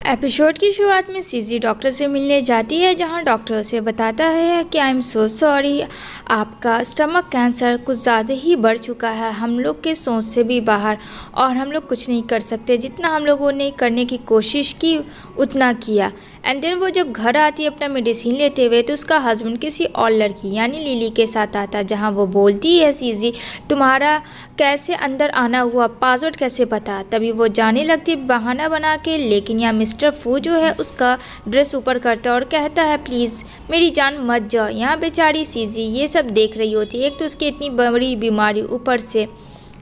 Episode की शुरुआत में सीजी डॉक्टर से मिलने जाती है, जहां डॉक्टर उसे बताता है कि आई एम सो सॉरी, आपका स्टमक कैंसर कुछ ज़्यादा ही बढ़ चुका है, हम लोग के सोच से भी बाहर, और हम लोग कुछ नहीं कर सकते। जितना हम लोगों ने करने की कोशिश की उतना किया। एंड देन वो जब घर आती है अपना मेडिसिन लेते हुए, तो उसका हस्बैंड किसी और लड़की यानी लिली के साथ आता है, जहाँ वो बोलती है सीजी तुम्हारा कैसे अंदर आना हुआ, पासवर्ड कैसे पता। तभी वो जाने लगती बहाना बना के, लेकिन यहाँ मिस्टर फू जो है उसका ड्रेस ऊपर करता है और कहता है प्लीज़ मेरी जान मत जाओ। यहाँ बेचारी सीजी ये सब देख रही होती है, एक तो उसकी इतनी बड़ी बीमारी, ऊपर से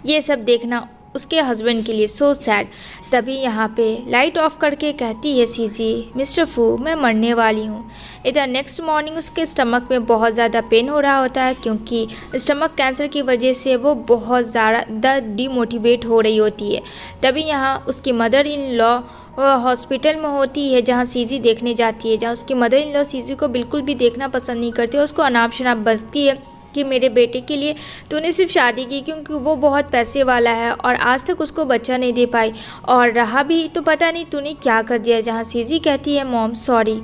ये सब देखना उसके हस्बैंड के लिए सो सैड। तभी यहाँ पे लाइट ऑफ करके कहती है सीजी मिस्टर फू मैं मरने वाली हूँ। इधर नेक्स्ट मॉर्निंग उसके स्टमक में बहुत ज़्यादा पेन हो रहा होता है, क्योंकि स्टमक कैंसर की वजह से वो बहुत ज़्यादा डिमोटिवेट हो रही होती है। तभी यहाँ उसकी मदर इन लॉ हॉस्पिटल में होती है, जहाँ सीजी देखने जाती है, जहाँ उसकी मदर इन लॉ सीजी को बिल्कुल भी देखना पसंद नहीं करती, उसको अनाप शनाप बकती है कि मेरे बेटे के लिए तूने सिर्फ शादी की क्योंकि वो बहुत पैसे वाला है और आज तक उसको बच्चा नहीं दे पाई, और रहा भी तो पता नहीं तूने क्या कर दिया। जहाँ सीजी कहती है मॉम सॉरी,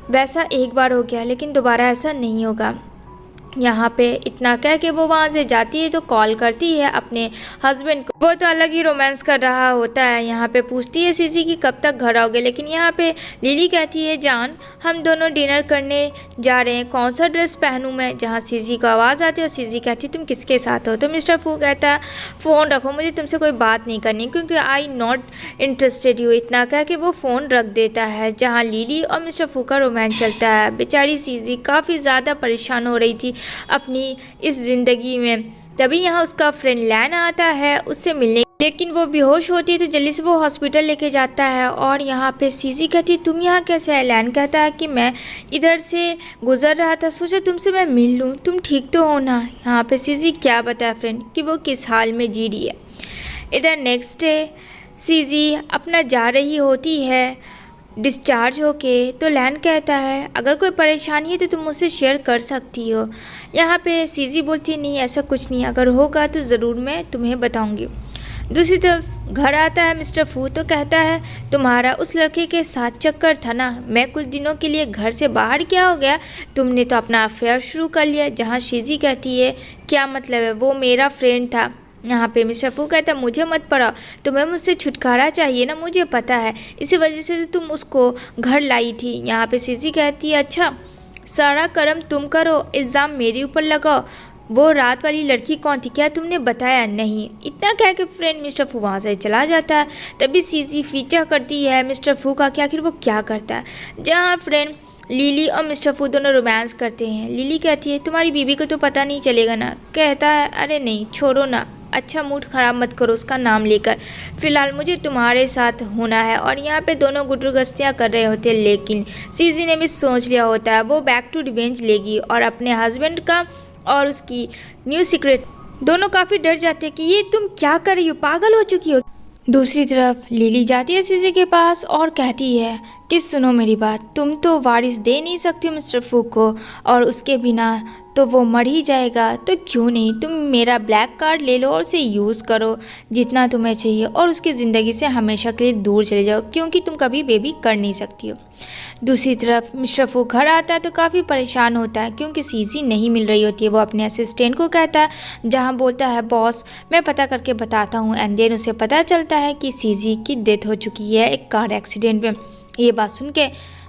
वैसा एक बार हो गया लेकिन दोबारा ऐसा नहीं होगा। यहाँ पे इतना कह के वो वहाँ से जाती है तो कॉल करती है अपने हस्बैंड को। वो तो अलग ही रोमांस कर रहा होता है। यहाँ पे पूछती है सीजी कि कब तक घर आओगे, लेकिन यहाँ पे लिली कहती है जान हम दोनों डिनर करने जा रहे हैं, कौन सा ड्रेस पहनूँ मैं। जहाँ सीजी को आवाज़ आती है और सीजी कहती है तुम किसके साथ हो। तो मिस्टर फू कहता है फ़ोन रखो, मुझे तुमसे कोई बात नहीं करनी क्योंकि आई नॉट इंटरेस्टेड यू। इतना कह के वो फ़ोन रख देता है। जहाँ लिली और मिस्टर फू का रोमांस चलता है। बेचारी सीजी काफ़ी ज़्यादा परेशान हो रही थी अपनी इस ज़िंदगी में। तभी यहाँ उसका फ्रेंड लैन आता है उससे मिलने, लेकिन वो बेहोश होती है तो जल्दी से वो हॉस्पिटल लेके जाता है। और यहाँ पे सीजी कहती तुम यहाँ कैसे है। लैन कहता है कि मैं इधर से गुजर रहा था, सोचा तुमसे मैं मिल लूँ, तुम ठीक तो हो ना। यहाँ पे सीजी क्या बताया फ्रेंड कि वो किस हाल में जी रही है। इधर नेक्स्ट डे सीजी अपना जा रही होती है डिस्चार्ज होके, तो लैन कहता है अगर कोई परेशानी है तो तुम मुझसे शेयर कर सकती हो। यहाँ पे सीजी बोलती है नहीं ऐसा कुछ नहीं, अगर होगा तो ज़रूर मैं तुम्हें बताऊँगी। दूसरी तरफ घर आता है मिस्टर फू तो कहता है तुम्हारा उस लड़के के साथ चक्कर था ना, मैं कुछ दिनों के लिए घर से बाहर क्या हो गया, तुमने तो अपना अफेयर शुरू कर लिया। जहाँ सीजी कहती है क्या मतलब है, वो मेरा फ्रेंड था। यहाँ पे मिस्टर फू कहता है मुझे मत पढ़ाओ, तुम्हें मुझसे छुटकारा चाहिए ना, मुझे पता है इसी वजह से तुम उसको घर लाई थी। यहाँ पे सीजी कहती है अच्छा सारा कर्म तुम करो, इल्ज़ाम मेरे ऊपर लगाओ, वो रात वाली लड़की कौन थी, क्या तुमने बताया नहीं। इतना कह के फ्रेंड मिस्टर फू वहाँ से चला जाता है। तभी सीजी फीचा करती है मिस्टर फू का कि आखिर वो क्या करता है। जहाँ फ्रेंड लिली और मिस्टर फू दोनों रोमांस करते हैं। लिली कहती है तुम्हारी बीबी को तो पता नहीं चलेगा ना। कहता है अरे नहीं छोड़ो ना, अच्छा मूड ख़राब मत करो उसका नाम लेकर, फ़िलहाल मुझे तुम्हारे साथ होना है। और यहाँ पे दोनों गुटरगस्तियाँ कर रहे होते हैं, लेकिन सीजी ने भी सोच लिया होता है वो बैक टू रिवेंज लेगी और अपने हस्बैंड का और उसकी न्यू सीक्रेट दोनों काफ़ी डर जाते हैं कि ये तुम क्या कर रही हो, पागल हो चुकी हो। दूसरी तरफ लिली जाती है सीजी के पास और कहती है कि सुनो मेरी बात, तुम तो वारिस दे नहीं सकती मिस्टर फू को, और उसके बिना तो वो मर ही जाएगा, तो क्यों नहीं तुम मेरा ब्लैक कार्ड ले लो और उसे यूज़ करो जितना तुम्हें चाहिए, और उसकी ज़िंदगी से हमेशा के लिए दूर चले जाओ क्योंकि तुम कभी बेबी कर नहीं सकती हो। दूसरी तरफ मिस्टर फू घर आता है तो काफ़ी परेशान होता है क्योंकि सीजी नहीं मिल रही होती है। वो अपने असिस्टेंट को कहता है, जहाँ बोलता है बॉस मैं पता करके बताता हूँ। एंड देन उसे पता चलता है कि सीजी की डेथ हो चुकी है एक कार एक्सीडेंट में। ये बात सुन के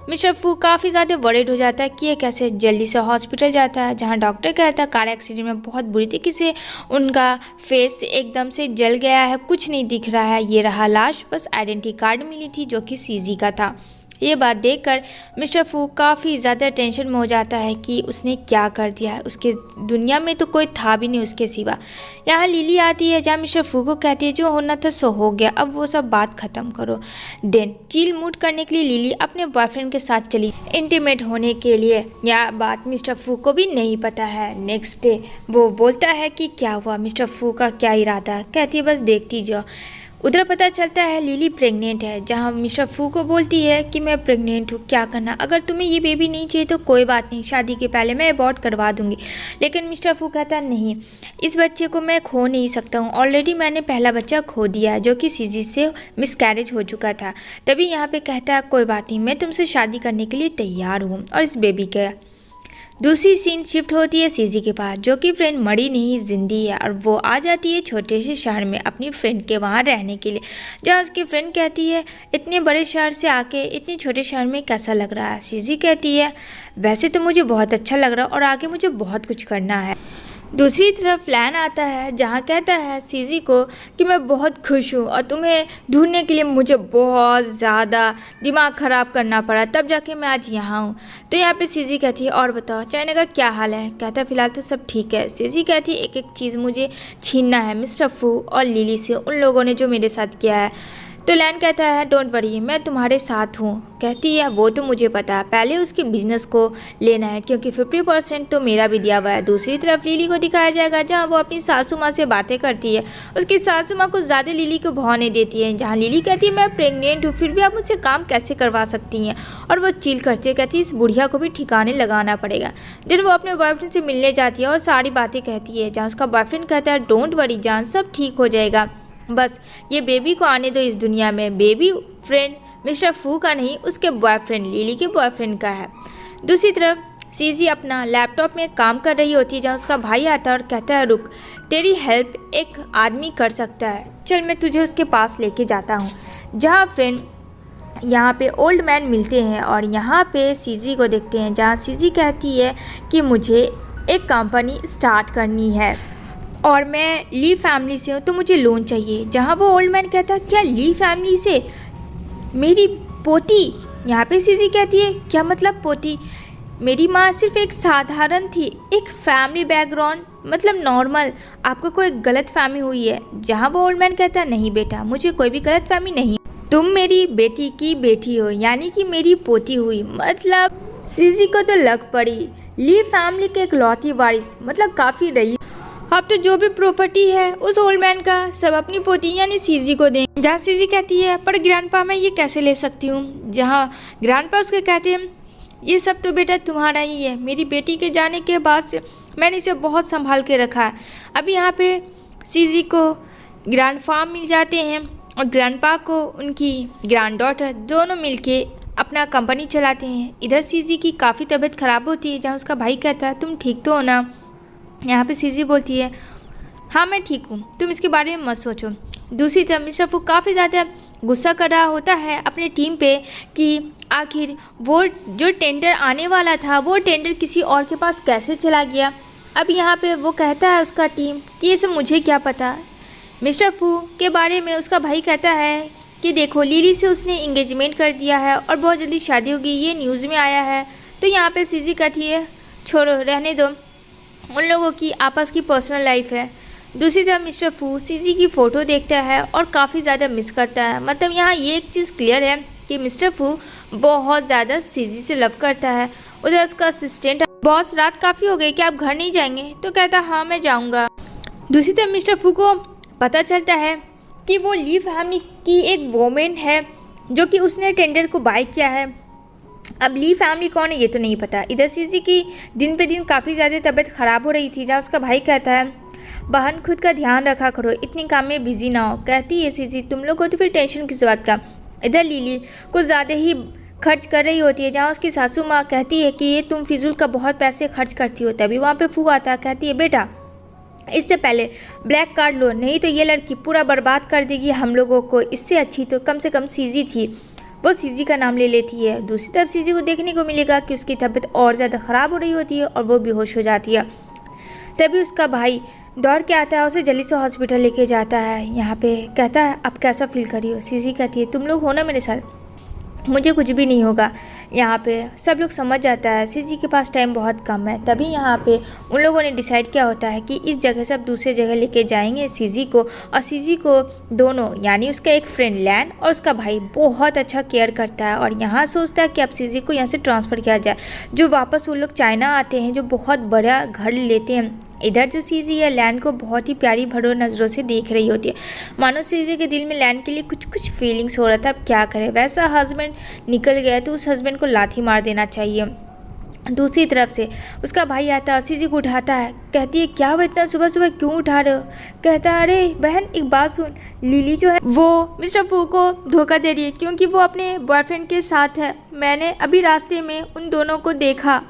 मिस्टर फू काफ़ी ज़्यादा वरीड हो जाता है कि ये कैसे। जल्दी से हॉस्पिटल जाता है, जहाँ डॉक्टर कहता है कार एक्सीडेंट में बहुत बुरी तरीके से उनका फेस एकदम से जल गया है, कुछ नहीं दिख रहा है, ये रहा लाश, बस आइडेंटिटी कार्ड मिली थी जो कि सीजी का था। ये बात देखकर मिस्टर फू काफ़ी ज़्यादा टेंशन में हो जाता है कि उसने क्या कर दिया है, उसके दुनिया में तो कोई था भी नहीं उसके सिवा। यहाँ लिली आती है, जहाँ मिस्टर फू को कहती है जो होना था सो हो गया, अब वो सब बात ख़त्म करो। देन चिल मूड करने के लिए लिली अपने बॉयफ्रेंड के साथ चली इंटीमेट होने के लिए। यह बात मिस्टर फू को भी नहीं पता है। नेक्स्ट डे वो बोलता है कि क्या हुआ, मिस्टर फू का क्या इरादा, कहती है बस देखती जाओ। उधर पता चलता है लिली प्रेग्नेंट है, जहां मिस्टर फू को बोलती है कि मैं प्रेग्नेंट हूँ, क्या करना, अगर तुम्हें ये बेबी नहीं चाहिए तो कोई बात नहीं, शादी के पहले मैं अबॉर्ट करवा दूंगी। लेकिन मिस्टर फू कहता है नहीं, इस बच्चे को मैं खो नहीं सकता हूँ, ऑलरेडी मैंने पहला बच्चा खो दिया है जो कि सीजी से मिसकैरेज हो चुका था। तभी यहाँ पे कहता है कोई बात नहीं, मैं तुमसे शादी करने के लिए तैयार हूँ। और इस बेबी का दूसरी सीन शिफ्ट होती है सीजी के पास, जो कि फ्रेंड मरी नहीं जिंदी है, और वो आ जाती है छोटे से शहर में अपनी फ्रेंड के वहाँ रहने के लिए, जहाँ उसकी फ्रेंड कहती है इतने बड़े शहर से आके इतने छोटे शहर में कैसा लग रहा है। सीजी कहती है वैसे तो मुझे बहुत अच्छा लग रहा है और आगे मुझे बहुत कुछ करना है। दूसरी तरफ प्लान आता है जहाँ कहता है सीजी को कि मैं बहुत खुश हूँ और तुम्हें ढूंढने के लिए मुझे बहुत ज़्यादा दिमाग ख़राब करना पड़ा, तब जाके मैं आज यहाँ हूँ। तो यहाँ पे सीजी कहती है और बताओ चाइना का क्या हाल है। कहता है फ़िलहाल तो सब ठीक है। सीजी कहती है एक एक चीज़ मुझे छीनना है मिस्टर फू और लिली से, उन लोगों ने जो मेरे साथ किया है। तो लैन कहता है डोंट वरी, मैं तुम्हारे साथ हूँ। कहती है वो तो मुझे पता है, पहले उसके बिजनेस को लेना है क्योंकि 50% तो मेरा भी दिया हुआ है। दूसरी तरफ लिली को दिखाया जाएगा जहाँ वो अपनी सासू माँ से बातें करती है। उसकी सासू माँ कुछ ज़्यादा लिली को भौने देती है, जहाँ लिली कहती है मैं प्रेग्नेंट हूँ फिर भी आप मुझसे काम कैसे करवा सकती हैं, और वो चिल करती है, कहती है इस बुढ़िया को भी ठिकाने लगाना पड़ेगा। देन वो अपने बॉयफ्रेंड से मिलने जाती है और सारी बातें कहती है, जहाँ उसका बॉयफ्रेंड कहता है डोंट वरी जान, सब ठीक हो जाएगा, बस ये बेबी को आने दो इस दुनिया में। बेबी फ्रेंड मिस्टर फू का नहीं, उसके बॉयफ्रेंड लिली के बॉयफ्रेंड का है। दूसरी तरफ सीजी अपना लैपटॉप में काम कर रही होती है, जहाँ उसका भाई आता है और कहता है रुक, तेरी हेल्प एक आदमी कर सकता है, चल मैं तुझे उसके पास लेके जाता हूँ। जहाँ फ्रेंड यहाँ पे ओल्ड मैन मिलते हैं और यहाँ पे सीजी को देखते हैं, जहाँ सीजी कहती है कि मुझे एक कंपनी स्टार्ट करनी है और मैं ली फैमिली से हूँ तो मुझे लोन चाहिए। जहाँ वो ओल्ड मैन कहता है क्या ली फैमिली से, मेरी पोती। यहाँ पे सीजी कहती है क्या मतलब पोती, मेरी माँ सिर्फ एक साधारण थी, एक फैमिली बैकग्राउंड मतलब नॉर्मल, आपको कोई गलत फहमी हुई है। जहाँ वो ओल्ड मैन कहता है नहीं बेटा, मुझे कोई भी गलत फहमी नहीं, तुम मेरी बेटी की बेटी हो, यानी कि मेरी पोती हुई। मतलब सीजी को तो लग पड़ी ली फैमिली के इकलौती वारिस, मतलब काफ़ी रही। अब तो जो भी प्रॉपर्टी है उस ओल्ड मैन का सब अपनी पोती यानी सीजी को दें। जहाँ सीजी कहती है पर ग्रैंडपा मैं ये कैसे ले सकती हूँ, जहाँ ग्रैंडपा उसके कहते हैं ये सब तो बेटा तुम्हारा ही है, मेरी बेटी के जाने के बाद से मैंने इसे बहुत संभाल के रखा है। अब यहाँ पे सीजी को ग्रैंडपा मिल जाते हैं और ग्रैंडपा को उनकी ग्रैंड डॉटर, दोनों मिलके अपना कंपनी चलाते हैं। इधर सीजी की काफ़ी तबीयत ख़राब होती है, जहाँ उसका भाई कहता है तुम ठीक तो हो ना। यहाँ पे सीजी बोलती है हाँ मैं ठीक हूँ, तुम इसके बारे में मत सोचो। दूसरी तरफ मिस्टर फू काफ़ी ज़्यादा गुस्सा कर रहा होता है अपने टीम पे कि आखिर वो जो टेंडर आने वाला था वो टेंडर किसी और के पास कैसे चला गया। अब यहाँ पे वो कहता है उसका टीम कि ये सब मुझे क्या पता। मिस्टर फू के बारे में उसका भाई कहता है कि देखो लिली से उसने इंगेजमेंट कर दिया है और बहुत जल्दी शादी होगी, ये न्यूज़ में आया है। तो यहाँ पे सीजी कहती है छोड़ो रहने दो, उन लोगों की आपस की पर्सनल लाइफ है। दूसरी तरफ मिस्टर फू सीजी की फ़ोटो देखता है और काफ़ी ज़्यादा मिस करता है। मतलब यहाँ ये एक चीज़ क्लियर है कि मिस्टर फू बहुत ज़्यादा सीजी से लव करता है। उधर उसका असिस्टेंट बॉस रात काफ़ी हो गई कि आप घर नहीं जाएंगे, तो कहता हाँ मैं जाऊँगा। दूसरी तरफ मिस्टर फू को पता चलता है कि वो ली फैमिली की एक वोमेन है जो कि उसने टेंडर को बाय किया है। अब ली फैमिली कौन है ये तो नहीं पता। इधर सीजी की दिन पे दिन काफ़ी ज़्यादा तबीयत ख़राब हो रही थी, जहाँ उसका भाई कहता है बहन खुद का ध्यान रखा करो, इतनी काम में बिजी ना हो। कहती है सीजी तुम लोग को तो फिर टेंशन किस बात का। इधर लिली कुछ ज़्यादा ही खर्च कर रही होती है, जहाँ उसकी सासू माँ कहती है कि ये तुम फिजूल का बहुत पैसे खर्च करती हो। तभी वहाँ पे फू आता है, कहती है बेटा इससे पहले ब्लैक कार्ड लो, नहीं तो ये लड़की पूरा बर्बाद कर देगी हम लोगों को, इससे अच्छी तो कम से कम सीजी थी। वो सीजी का नाम ले लेती है। दूसरी तरफ सीजी को देखने को मिलेगा कि उसकी तबीयत और ज़्यादा ख़राब हो रही होती है और वो बेहोश हो जाती है। तभी उसका भाई दौड़ के आता है, उसे जल्दी से हॉस्पिटल लेके जाता है। यहाँ पे कहता है अब कैसा फील करी हो। सीजी कहती है तुम लोग हो ना मेरे साथ, मुझे कुछ भी नहीं होगा। यहाँ पे सब लोग समझ जाता है सीजी के पास टाइम बहुत कम है। तभी यहाँ पे उन लोगों ने डिसाइड किया होता है कि इस जगह से अब दूसरे जगह लेके जाएंगे सीजी को, और सीजी को दोनों यानी उसका एक फ्रेंड लैन और उसका भाई बहुत अच्छा केयर करता है। और यहाँ सोचता है कि अब सीजी को यहाँ से ट्रांसफ़र किया जाए। जो वापस वो लोग चाइना आते हैं, जो बहुत बड़ा घर लेते हैं, इधर जो सीजी है लैन को बहुत ही प्यारी भरो नज़रों से देख रही होती है, मानो सीजी के दिल में लैन के लिए कुछ कुछ फीलिंग्स हो रहा था। अब क्या करे, वैसा हस्बैंड निकल गया तो उस हस्बैंड को लाठी मार देना चाहिए। दूसरी तरफ से उसका भाई आता है, सीजी को उठाता है, कहती है क्या वो इतना सुबह सुबह क्यों उठा रहे हो। कहता है अरे बहन एक बात सुन, लिली जो है वो मिस्टर फू को धोखा दे रही है क्योंकि वो अपने बॉयफ्रेंड के साथ है, मैंने अभी रास्ते में उन दोनों को देखा।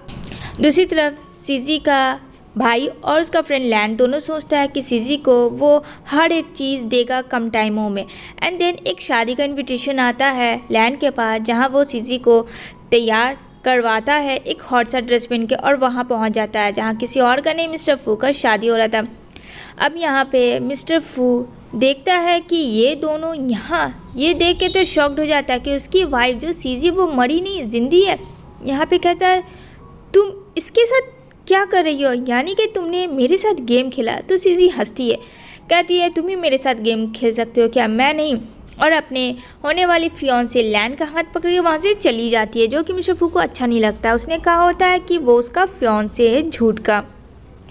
दूसरी तरफ सीजी का भाई और उसका फ्रेंड लैन दोनों सोचता है कि सीजी को वो हर एक चीज़ देगा कम टाइमों में। एंड देन एक शादी का इनविटेशन आता है लैन के पास, जहाँ वो सीजी को तैयार करवाता है एक हॉट सा ड्रेस पहन के, और वहाँ पहुँच जाता है जहाँ किसी और का नहीं मिस्टर फू का शादी हो रहा था। अब यहाँ पे मिस्टर फू देखता है कि ये दोनों यहाँ, ये देख के तो शॉक्ड हो जाता है कि उसकी वाइफ जो सीजी वो मरी नहीं, जिंदी है। यहाँ पे कहता है तुम इसके साथ क्या कर रही हो, यानी कि तुमने मेरे साथ गेम खेला। तो सीजी हंसती है, कहती है तुम ही मेरे साथ गेम खेल सकते हो क्या, मैं नहीं। और अपने होने वाली फियांसे लैन का हाथ पकड़ के वहाँ से चली जाती है, जो कि मिस्टर फू को अच्छा नहीं लगता। उसने कहा होता है कि वो उसका फियांसे है झूठ का।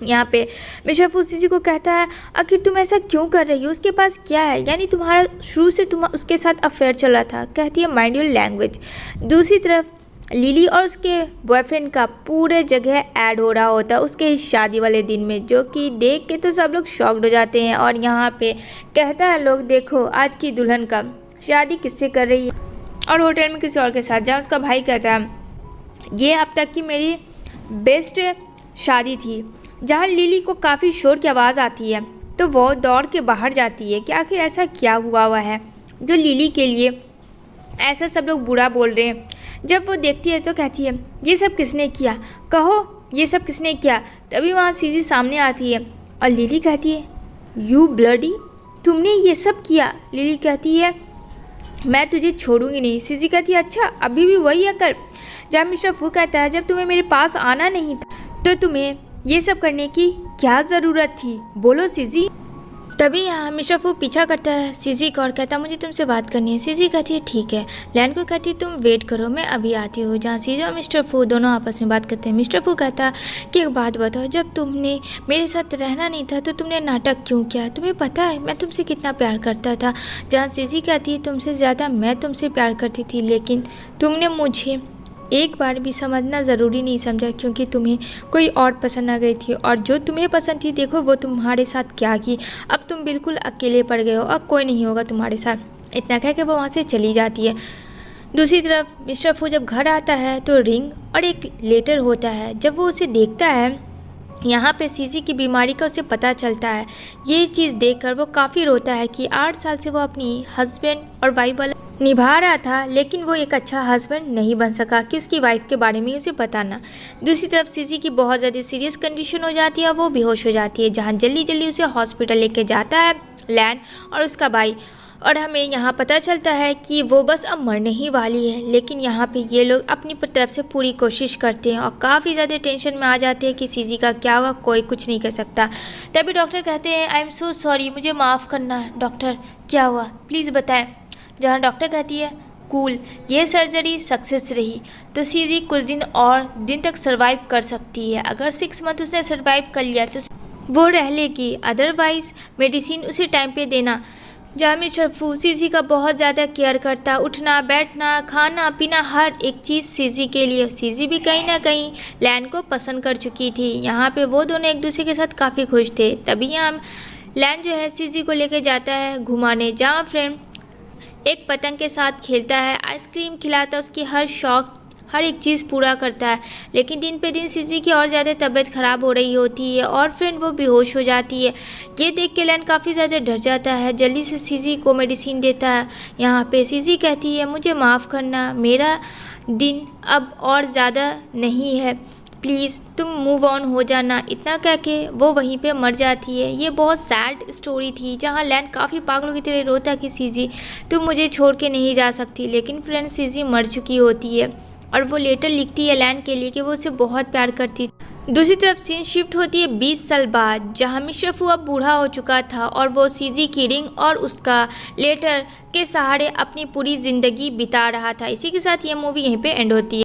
यहाँ पे मिस्टर फू सीजी को कहता है आखिर तुम ऐसा क्यों कर रही हो, उसके पास क्या है, यानी तुम्हारा शुरू से उसके साथ अफेयर चला था। कहती है माइंड योर लैंग्वेज। दूसरी तरफ लिली और उसके बॉयफ्रेंड का पूरे जगह ऐड हो रहा होता है उसके इस शादी वाले दिन में, जो कि देख के तो सब लोग शॉक्ड हो जाते हैं। और यहाँ पे कहता है लोग देखो आज की दुल्हन का शादी किससे कर रही है, और होटल में किसी और के साथ। जहाँ उसका भाई कहता है ये अब तक की मेरी बेस्ट शादी थी। जहाँ लिली को काफ़ी शोर की आवाज़ आती है तो वो दौड़ के बाहर जाती है कि आखिर ऐसा क्या हुआ है जो लिली के लिए ऐसा सब लोग बुरा बोल रहे हैं। जब वो देखती है तो कहती है ये सब किसने किया, कहो ये सब किसने किया। तभी वहाँ सीजी सामने आती है और लिली कहती है यू ब्लडी, तुमने ये सब किया। लिली कहती है मैं तुझे छोड़ूंगी नहीं। सीजी कहती है अच्छा अभी भी वही है कर। जब मिस्टर फू कहता है जब तुम्हें मेरे पास आना नहीं था तो तुम्हें ये सब करने की क्या ज़रूरत थी, बोलो सीजी। तभी यहाँ मिस्टर फू पीछा करता है सीजी को और कहता है मुझे तुमसे बात करनी है। सीजी कहती है ठीक है। लैन को कहती है तुम वेट करो मैं अभी आती हूँ। जहाँ सीजी और मिस्टर फू दोनों आपस में बात करते हैं। मिस्टर फू कहता कि एक बात बताओ, जब तुमने मेरे साथ रहना नहीं था तो तुमने नाटक क्यों किया, तुम्हें पता है मैं तुमसे कितना प्यार करता था। जहाँ सीजी कहती है तुमसे ज़्यादा मैं तुमसे प्यार करती थी, लेकिन तुमने मुझे एक बार भी समझना ज़रूरी नहीं समझा क्योंकि तुम्हें कोई और पसंद आ गई थी, और जो तुम्हें पसंद थी देखो वो तुम्हारे साथ क्या की। अब तुम बिल्कुल अकेले पड़ गए हो, अब कोई नहीं होगा तुम्हारे साथ। इतना कह के वो वहाँ से चली जाती है। दूसरी तरफ मिस्टर फू जब घर आता है तो रिंग और एक लेटर होता है। जब वो उसे देखता है यहाँ पे सीजी की बीमारी का उसे पता चलता है। ये चीज़ देखकर वो काफ़ी रोता है कि 8 साल से वो अपनी हस्बैंड और वाइफ वाला निभा रहा था, लेकिन वो एक अच्छा हस्बैंड नहीं बन सका कि उसकी वाइफ के बारे में उसे पता ना। दूसरी तरफ सीजी की बहुत ज़्यादा सीरियस कंडीशन हो जाती है, वो बेहोश हो जाती है। जहाँ जल्दी जल्दी उसे हॉस्पिटल लेके जाता है लैन और उसका भाई, और हमें यहाँ पता चलता है कि वो बस अब मरने ही वाली है। लेकिन यहाँ पे ये लोग अपनी तरफ से पूरी कोशिश करते हैं और काफ़ी ज़्यादा टेंशन में आ जाते हैं कि सीजी का क्या हुआ, कोई कुछ नहीं कर सकता। तभी डॉक्टर कहते हैं आई एम सो सॉरी, मुझे माफ़ करना डॉक्टर, क्या हुआ प्लीज़ बताएं। जहाँ डॉक्टर कहती है कूल, ये सर्जरी सक्सेस रही तो सीजी कुछ दिन तक सर्वाइव कर सकती है। अगर 6 मंथ उसने सर्वाइव कर लिया तो वो रह लेगी, अदरवाइज़ मेडिसिन उसी टाइम पे देना। जहाँ मिस्टर फू सीजी का बहुत ज़्यादा केयर करता, उठना बैठना खाना पीना हर एक चीज़ सीजी के लिए। सीजी भी कहीं ना कहीं लैन को पसंद कर चुकी थी। यहाँ पे वो दोनों एक दूसरे के साथ काफ़ी खुश थे। तभी यहाँ लैन जो है सीजी को लेके जाता है घुमाने, जहाँ फ्रेंड एक पतंग के साथ खेलता है, आइसक्रीम खिलाता, उसकी हर शौक हर एक चीज़ पूरा करता है। लेकिन दिन पे दिन सीजी की और ज़्यादा तबीयत ख़राब हो रही होती है और फ्रेंड वो बेहोश हो जाती है। ये देख के लैन काफ़ी ज़्यादा डर जाता है, जल्दी से सीजी को मेडिसिन देता है। यहाँ पे सीजी कहती है मुझे माफ़ करना, मेरा दिन अब और ज़्यादा नहीं है, प्लीज़ तुम मूव ऑन हो जाना। इतना कह के वो वहीं पे मर जाती है। ये बहुत सैड स्टोरी थी, जहाँ लैन काफ़ी पागलों की तरह रोता कि सीजी तुम मुझे छोड़ के नहीं जा सकती। लेकिन फ्रेंड सीजी मर चुकी होती है और वो लेटर लिखती है लैन के लिए कि वो उसे बहुत प्यार करती। दूसरी तरफ सीन शिफ्ट होती है 20 साल बाद, जहाँ मिस्टर फू अब बूढ़ा हो चुका था और वो सीजी की रिंग और उसका लेटर के सहारे अपनी पूरी ज़िंदगी बिता रहा था। इसी के साथ ये मूवी यहीं पे एंड होती है।